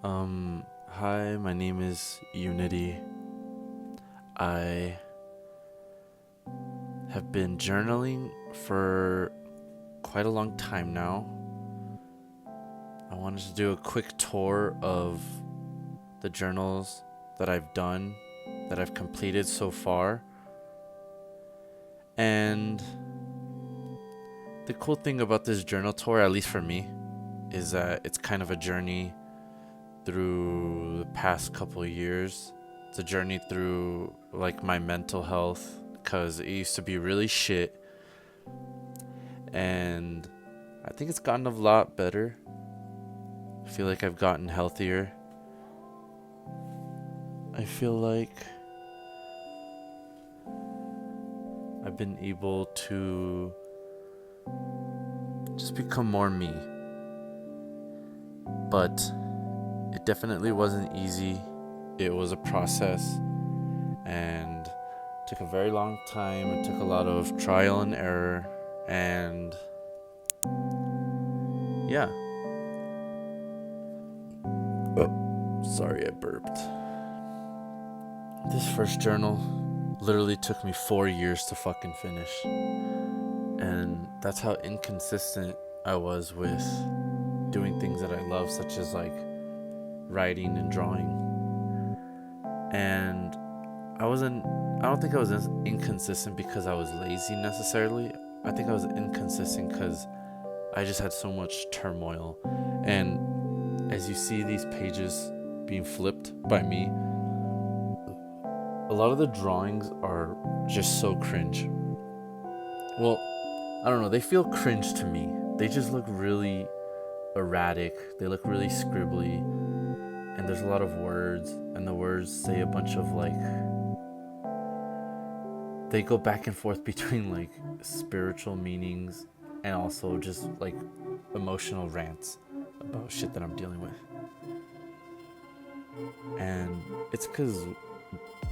Hi, my name is Unity. I have been journaling for quite a long time now. I wanted to do a quick tour of the journals that I've done, that I've completed so far. And the cool thing about this journal tour, at least for me, is that it's kind of a journey through the past couple of years. It's a journey through like my mental health, because it used to be really shit, and I think it's gotten a lot better. I feel like I've gotten healthier. I feel like I've been able to just become more me. But it definitely wasn't easy. It was a process and took a very long time. It took a lot of trial and error, and yeah. Oh, sorry, I burped. This first journal literally took me 4 years to fucking finish. And that's how inconsistent I was with doing things that I love, such as like writing and drawing. And I don't think I was inconsistent because I was lazy necessarily. I think I was inconsistent because I just had so much turmoil. And as you see these pages being flipped by me, a lot of the drawings are just so cringe. Well, I don't know, they feel cringe to me. They just look really erratic. They look really scribbly. And there's a lot of words, and the words say a bunch of like, they go back and forth between like spiritual meanings and also just like emotional rants about shit that I'm dealing with. And it's because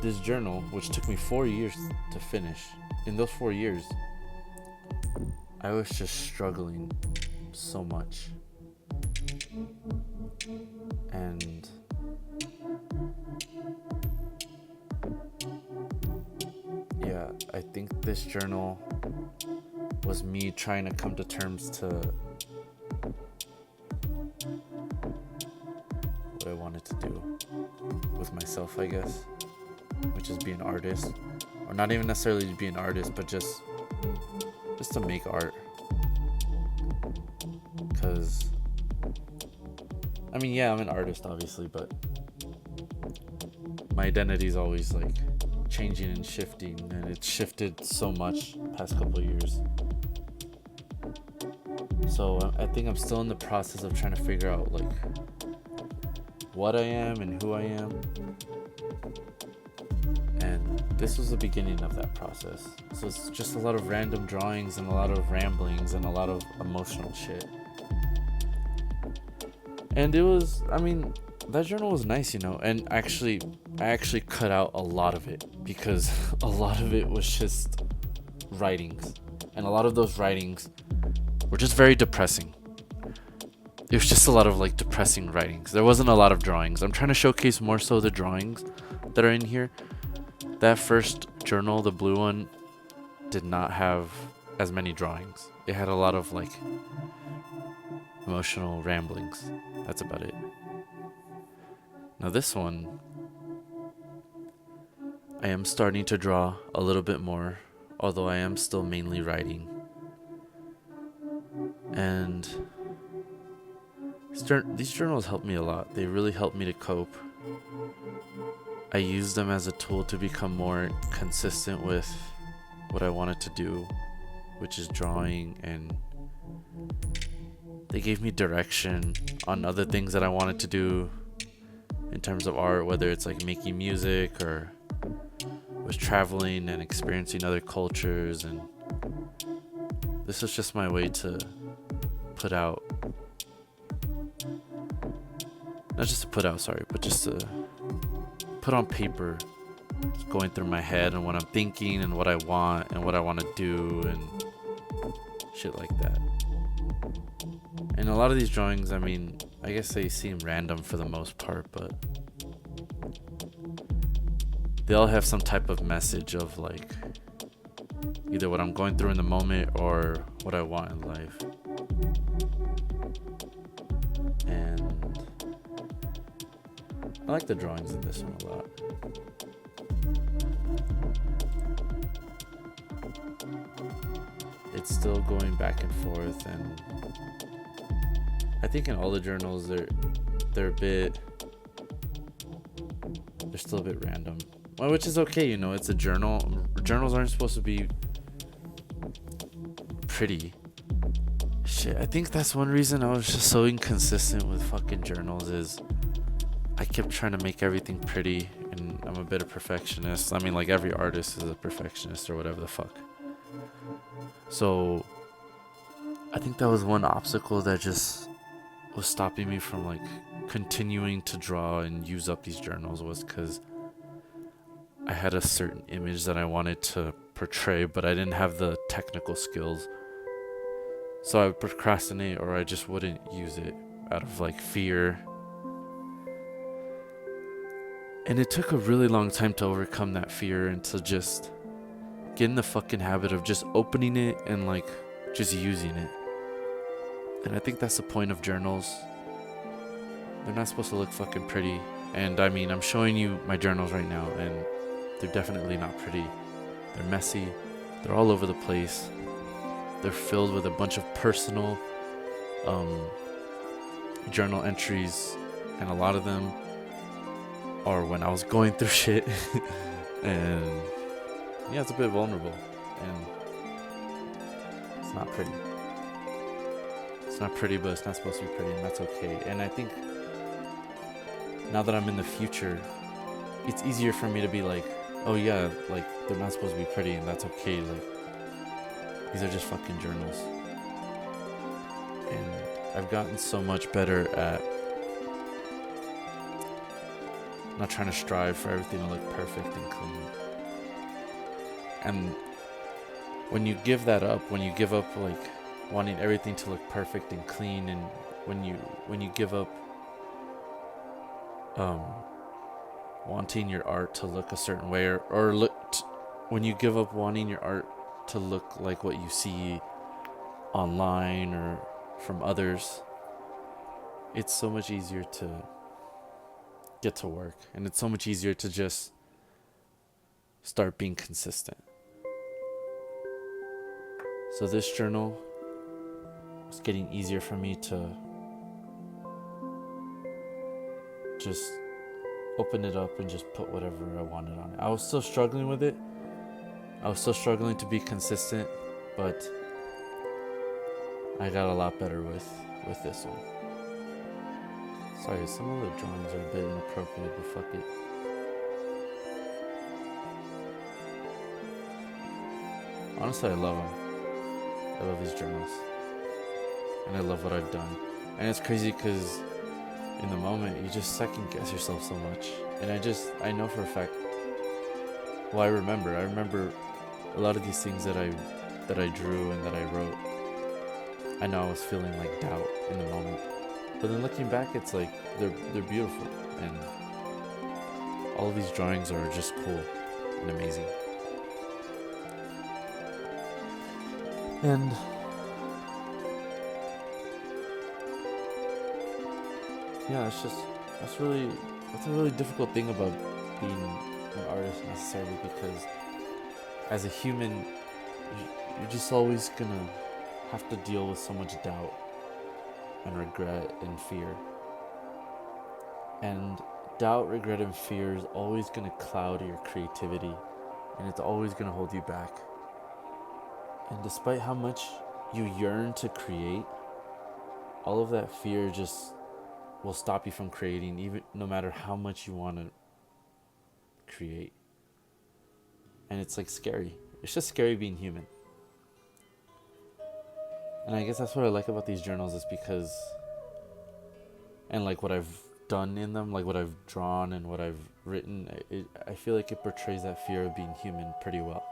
this journal, which took me 4 years to finish, in those 4 years, I was just struggling so much. And yeah, I think this journal was me trying to come to terms to what I wanted to do with myself, I guess, which is be an artist, or not even necessarily to be an artist, but just to make art. Because I mean, yeah, I'm an artist obviously, but my identity is always like changing and shifting, and it's shifted so much past couple of years. So I think I'm still in the process of trying to figure out like what I am and who I am. And this was the beginning of that process. So it's just a lot of random drawings and a lot of ramblings and a lot of emotional shit. And it was, I mean, that journal was nice, and I actually cut out a lot of it because a lot of it was just writings. And a lot of those writings were just very depressing. It was just a lot of like depressing writings. There wasn't a lot of drawings. I'm trying to showcase more so the drawings that are in here. That first journal, the blue one, did not have as many drawings. It had a lot of like emotional ramblings. That's about it. Now this one, I am starting to draw a little bit more, although I am still mainly writing. And these journals help me a lot. They really help me to cope. I use them as a tool to become more consistent with what I wanted to do, which is drawing, and they gave me direction on other things that I wanted to do in terms of art, whether it's like making music or was traveling and experiencing other cultures. And this was just my way to put out, not just to put out, sorry, but just to put on paper, just going through my head and what I'm thinking and what I want and what I want to do and shit like that. And a lot of these drawings, I mean, I guess they seem random for the most part, but they all have some type of message of like either what I'm going through in the moment or what I want in life. And I like the drawings in this one a lot. It's still going back and forth, and I think in all the journals they're still a bit random. Well, which is okay, you know, it's a journal. Journals aren't supposed to be pretty. Shit, I think that's one reason I was just so inconsistent with fucking journals is I kept trying to make everything pretty, and I'm a bit of perfectionist. I mean, like every artist is a perfectionist or whatever the fuck. So I think that was one obstacle that just was stopping me from like continuing to draw and use up these journals, was because I had a certain image that I wanted to portray, but I didn't have the technical skills. So I would procrastinate, or I just wouldn't use it out of like fear. And it took a really long time to overcome that fear and to just get in the fucking habit of just opening it and like just using it. And I think that's the point of journals. They're not supposed to look fucking pretty. And I mean, I'm showing you my journals right now, and they're definitely not pretty. They're messy. They're all over the place. They're filled with a bunch of personal journal entries, and a lot of them are when I was going through shit. And yeah, it's a bit vulnerable, and it's not pretty. It's not pretty, but it's not supposed to be pretty, and that's okay. And I think now that I'm in the future, it's easier for me to be like, oh yeah, like they're not supposed to be pretty, and that's okay. Like, these are just fucking journals. And I've gotten so much better at not trying to strive for everything to look perfect and clean. And when you give that up, when you give up like wanting everything to look perfect and clean, and when you give up wanting your art to look a certain way, or when you give up wanting your art to look like what you see online or from others, it's so much easier to get to work, and it's so much easier to just start being consistent. So this journal was getting easier for me to just open it up and just put whatever I wanted on it. I was still struggling with it. I was still struggling to be consistent, but I got a lot better with this one. Sorry, some of the drawings are a bit inappropriate, but fuck it. Honestly, I love them. I love these journals. And I love what I've done. And it's crazy because in the moment, you just second guess yourself so much. And I know for a fact, well, I remember a lot of these things that I drew and that I wrote. I know I was feeling like doubt in the moment. But then looking back, it's like they're beautiful, and all of these drawings are just cool and amazing. And yeah, that's a really difficult thing about being an artist necessarily, because as a human, you're just always gonna have to deal with so much doubt and regret and fear. And doubt, regret, and fear is always going to cloud your creativity, and it's always going to hold you back. And despite how much you yearn to create, all of that fear just will stop you from creating, even no matter how much you want to create. And it's like scary. It's just scary being human. And I guess that's what I like about these journals, is because, and like what I've done in them, like what I've drawn and what I've written, I feel like it portrays that fear of being human pretty well.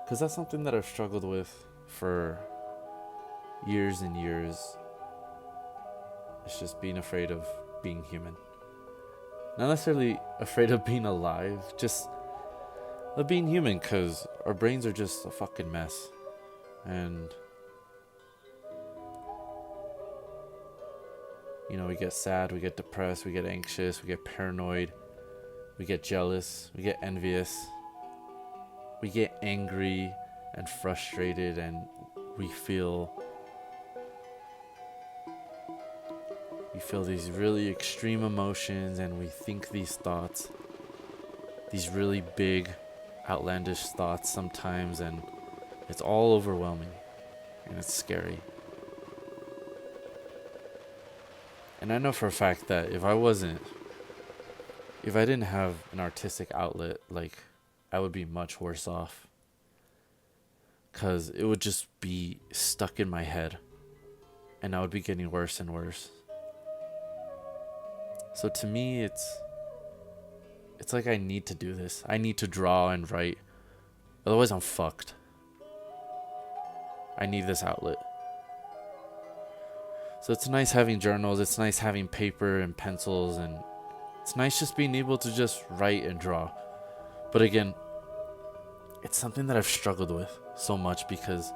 Because that's something that I've struggled with for years and years, It's just being afraid of being human. Not necessarily afraid of being alive, just of being human, because our brains are just a fucking mess. And, you know, we get sad, we get depressed, we get anxious, we get paranoid, we get jealous, we get envious, we get angry and frustrated, and we feel these really extreme emotions, and we think these thoughts, these really big, outlandish thoughts sometimes, and it's all overwhelming, and it's scary. And I know for a fact that if I didn't have an artistic outlet, like, I would be much worse off, because it would just be stuck in my head, and I would be getting worse and worse. So to me, it's like I need to do this. I need to draw and write. Otherwise, I'm fucked. I need this outlet. So it's nice having journals. It's nice having paper and pencils. And it's nice just being able to just write and draw. But again, it's something that I've struggled with so much, because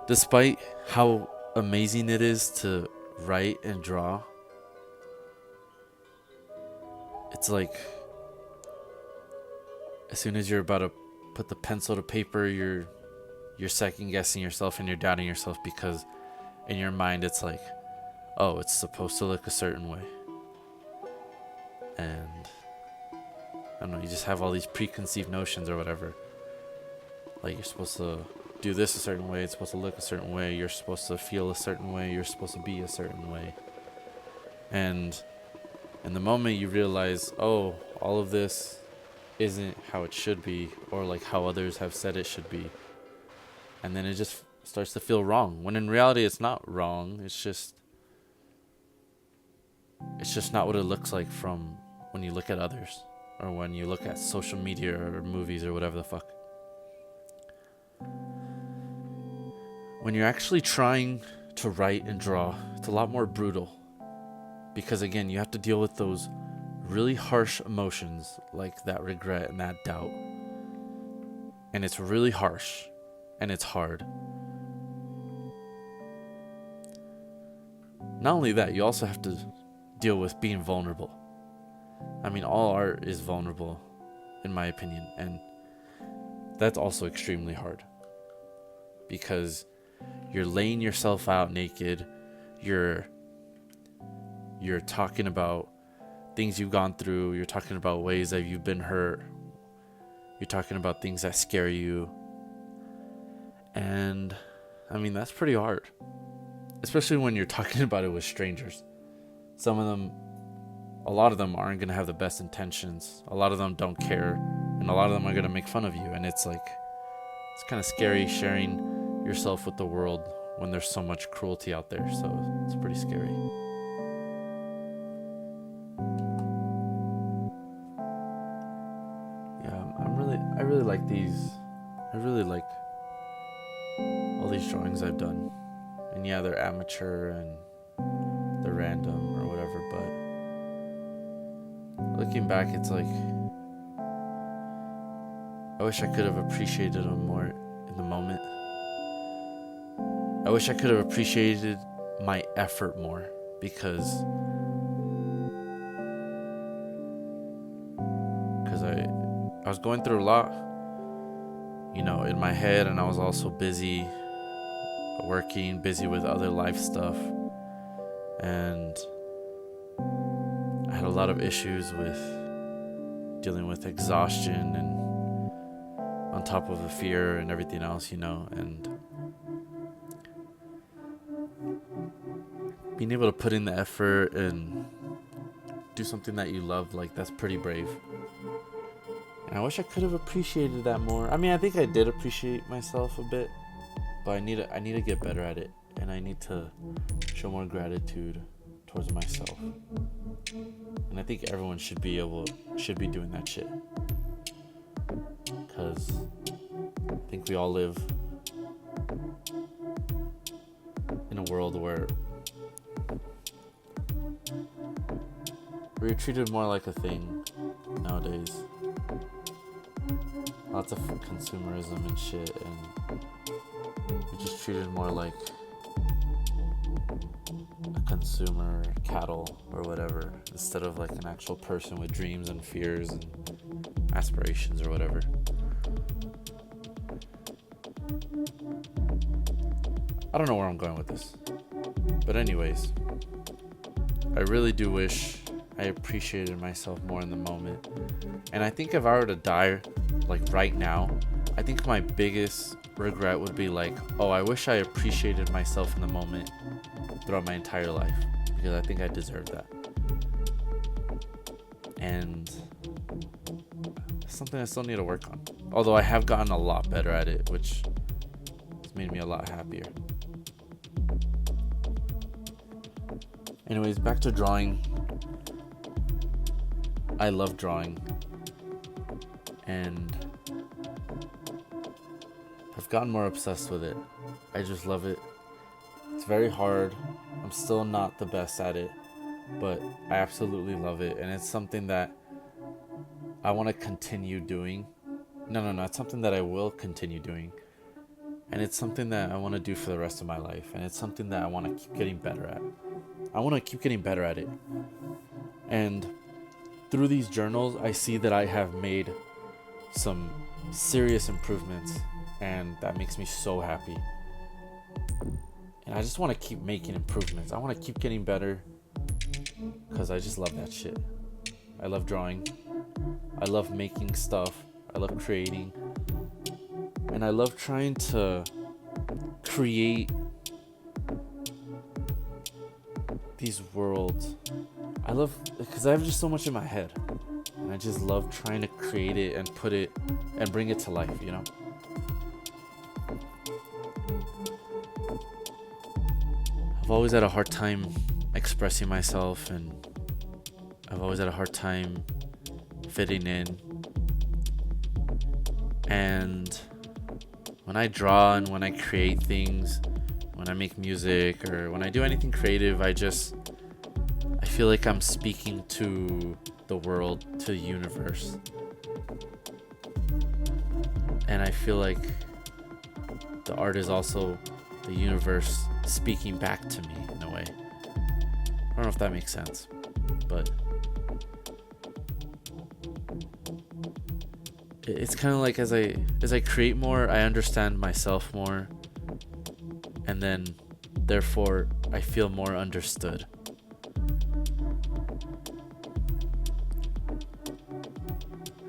despite how amazing it is to write and draw, it's like as soon as you're about to put the pencil to paper, you're second guessing yourself and you're doubting yourself, because in your mind it's like, oh, it's supposed to look a certain way. And I don't know, you just have all these preconceived notions or whatever. Like, you're supposed to do this a certain way, it's supposed to look a certain way, you're supposed to feel a certain way, you're supposed to be a certain way. And in the moment you realize, oh, all of this isn't how it should be, or like how others have said it should be. And then it just starts to feel wrong, when in reality it's not wrong. It's just not what it looks like from when you look at others, or when you look at social media or movies or whatever the fuck. When you're actually trying to write and draw, it's a lot more brutal. Because again, you have to deal with those really harsh emotions, like that regret and that doubt. And it's really harsh, and it's hard. Not only that, you also have to deal with being vulnerable. I mean, all art is vulnerable, in my opinion, and that's also extremely hard. Because you're laying yourself out naked, you're talking about things you've gone through, you're talking about ways that you've been hurt, you're talking about things that scare you. And I mean, that's pretty hard, especially when you're talking about it with strangers. A lot of them aren't going to have the best intentions, a lot of them don't care, and a lot of them are going to make fun of you. And it's like, it's kind of scary sharing yourself with the world when there's so much cruelty out there. So it's pretty scary. I really like these. I really like all these drawings I've done. And yeah, they're amateur and they're random or whatever, but looking back, it's like, I wish I could have appreciated them more in the moment. I wish I could have appreciated my effort more, because I was going through a lot, you know, in my head, and I was also busy working, busy with other life stuff, and I had a lot of issues with dealing with exhaustion, and on top of the fear and everything else, you know, and being able to put in the effort and do something that you love, like, that's pretty brave. And I wish I could have appreciated that more. I mean, I think I did appreciate myself a bit, but I need to get better at it, and I need to show more gratitude towards myself. And I think everyone should be doing that shit, because I think we all live in a world where We're treated more like a thing nowadays. Lots of consumerism and shit, and we're just treated more like a consumer, cattle, or whatever, instead of like an actual person with dreams and fears and aspirations or whatever. I don't know where I'm going with this. But anyways, I really do wish I appreciated myself more in the moment. And I think if I were to die like right now, I think my biggest regret would be like, oh, I wish I appreciated myself in the moment throughout my entire life, because I think I deserve that. And it's something I still need to work on. Although I have gotten a lot better at it, which has made me a lot happier. Anyways, back to drawing. I love drawing. And I've gotten more obsessed with it. I just love it. It's very hard. I'm still not the best at it, but I absolutely love it. And it's something that I want to continue doing. No, it's something that I will continue doing. And it's something that I want to do for the rest of my life. And it's something that I want to keep getting better at. I want to keep getting better at it. And through these journals, I see that I have made some serious improvements. And that makes me so happy. And I just want to keep making improvements. I want to keep getting better, because I just love that shit. I love drawing. I love making stuff. I love creating. And I love trying to create these worlds. I love, because I have just so much in my head. And I just love trying to create it and put it and bring it to life, you know? I've always had a hard time expressing myself, and I've always had a hard time fitting in. And when I draw and when I create things, when I make music or when I do anything creative, I feel like I'm speaking to the world, to the universe. And I feel like the art is also the universe speaking back to me in a way. I don't know if that makes sense, but it's kind of like as I create more, I understand myself more, and then therefore I feel more understood.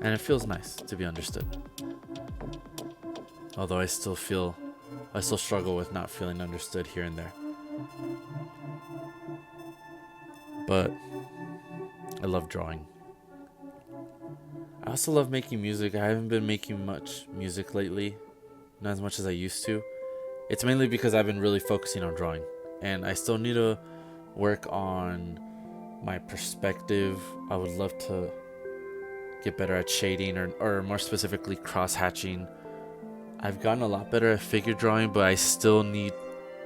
And it feels nice to be understood. Although I still struggle with not feeling understood here and there. But I love drawing. I also love making music. I haven't been making much music lately, not as much as I used to. It's mainly because I've been really focusing on drawing, and I still need to work on my perspective. I would love to get better at shading, or more specifically cross-hatching. I've gotten a lot better at figure drawing, but I still need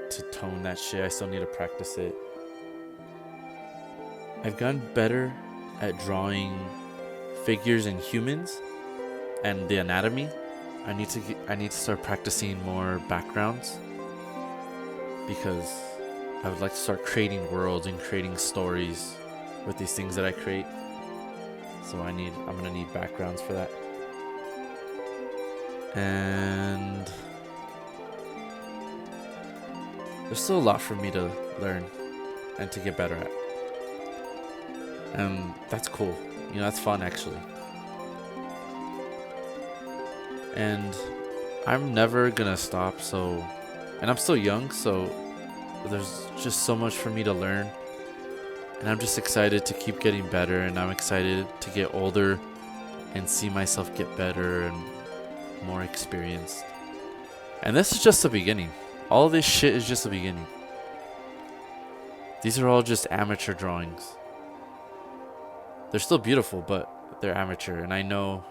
to tone that shit. I still need to practice it. I've gotten better at drawing figures and humans and the anatomy. I need to start practicing more backgrounds, because I would like to start creating worlds and creating stories with these things that I create. So I'm gonna need backgrounds for that. And there's still a lot for me to learn and to get better at. And that's cool. You know, that's fun actually. And I'm never gonna stop, and I'm still young, so there's just so much for me to learn. And I'm just excited to keep getting better, and I'm excited to get older and see myself get better and more experienced. And this is just the beginning. All this shit is just the beginning. These are all just amateur drawings. They're still beautiful, but they're amateur, and I know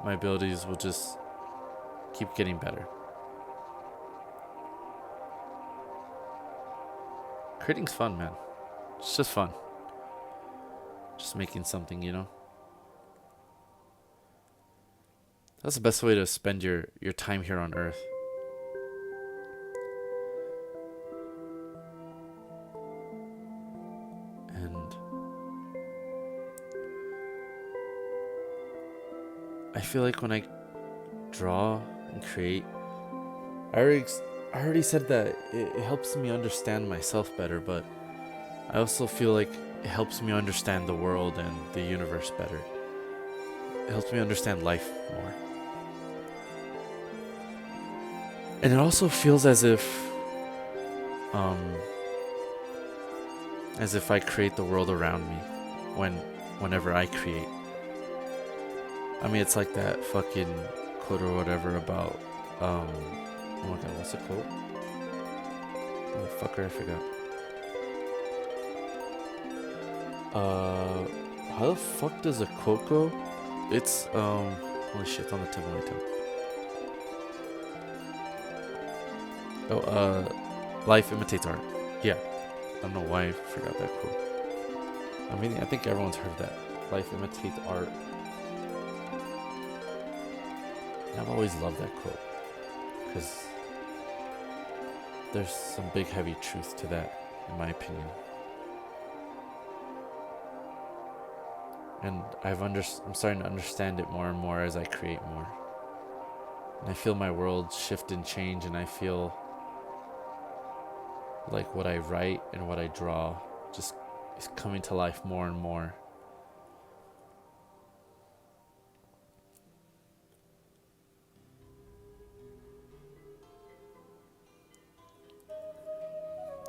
my abilities will just keep getting better. Creating's fun, man. It's just fun. just making something, you know? That's the best way to spend your time here on Earth. And I feel like when I draw and create, I already said that it helps me understand myself better, but I also feel like it helps me understand the world and the universe better. It helps me understand life more. And it also feels um, as if I create the world around me whenever I create. I mean, it's like that fucking quote or whatever about, oh my god, what's the quote? Motherfucker, I forgot. How the fuck does a quote go? It's, holy shit, it's on the tip of my tongue. Life imitates art. Yeah. I don't know why I forgot that quote. I think everyone's heard that. Life imitates art. And I've always loved that quote. Because there's some big heavy truth to that, in my opinion. And I'm starting to understand it more and more as I create more. And I feel my world shift and change, and I feel like what I write and what I draw just is coming to life more and more.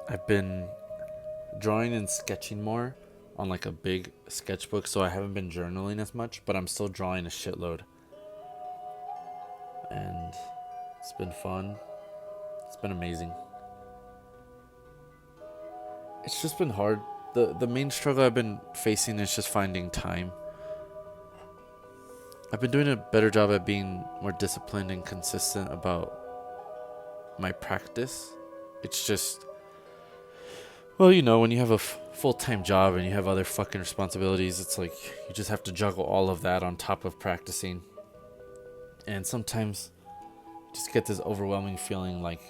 I've been drawing and sketching more on like a big sketchbook, so I haven't been journaling as much, but I'm still drawing a shitload. And it's been fun. It's been amazing. It's just been hard. The main struggle I've been facing is just finding time. I've been doing a better job at being more disciplined and consistent about my practice. It's just, well, you know, when you have a full-time job and you have other fucking responsibilities, it's like you just have to juggle all of that on top of practicing. And sometimes you just get this overwhelming feeling like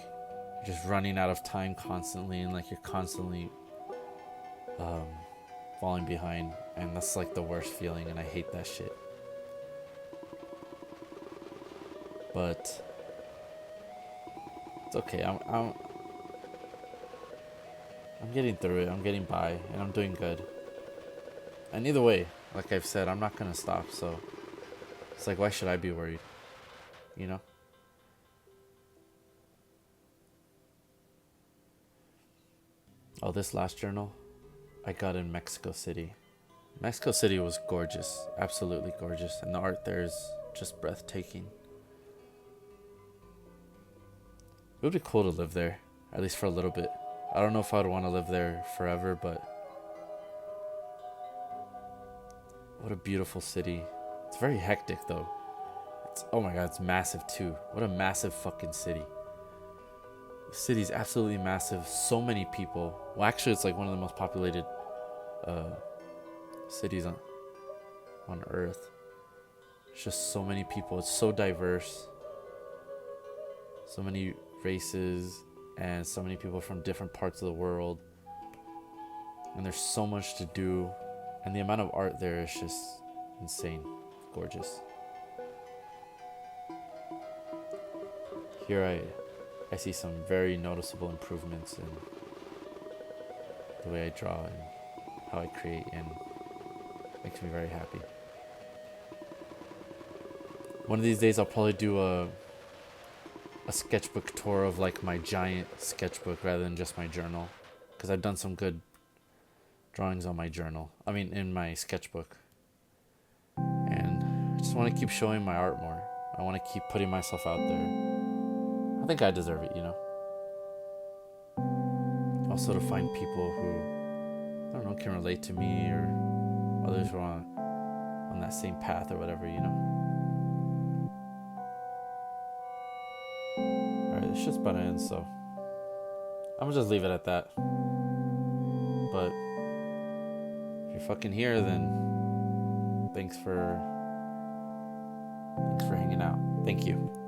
you're just running out of time constantly, and like you're constantly falling behind, and that's like the worst feeling, and I hate that shit. But it's okay. I'm getting through it. I'm getting by, and I'm doing good. And either way, like I've said, I'm not gonna stop. So it's like, why should I be worried? You know? Oh, this last journal I got in Mexico City. Mexico City was gorgeous, absolutely gorgeous, and the art there is just breathtaking. It would be cool to live there, at least for a little bit. I don't know if I would want to live there forever, but what a beautiful city. It's very hectic though. Oh my god, it's massive too. What a massive fucking city. The city's absolutely massive. So many people. Well, actually, it's like one of the most populated cities on Earth. It's just so many people. It's so diverse. So many races and so many people from different parts of the world. And there's so much to do. And the amount of art there is just insane. Gorgeous. Here I see some very noticeable improvements in the way I draw and how I create, and it makes me very happy. One of these days I'll probably do a sketchbook tour of like my giant sketchbook rather than just my journal, because I've done some good drawings on my journal. I mean, in my sketchbook. And I just want to keep showing my art more. I want to keep putting myself out there. I think I deserve it, you know? Also to find people who, I don't know, can relate to me, or others who are on that same path or whatever, you know? Alright, this shit's about to end, so I'm gonna just leave it at that. But if you're you're fucking here, then thanks for hanging out. Thank you.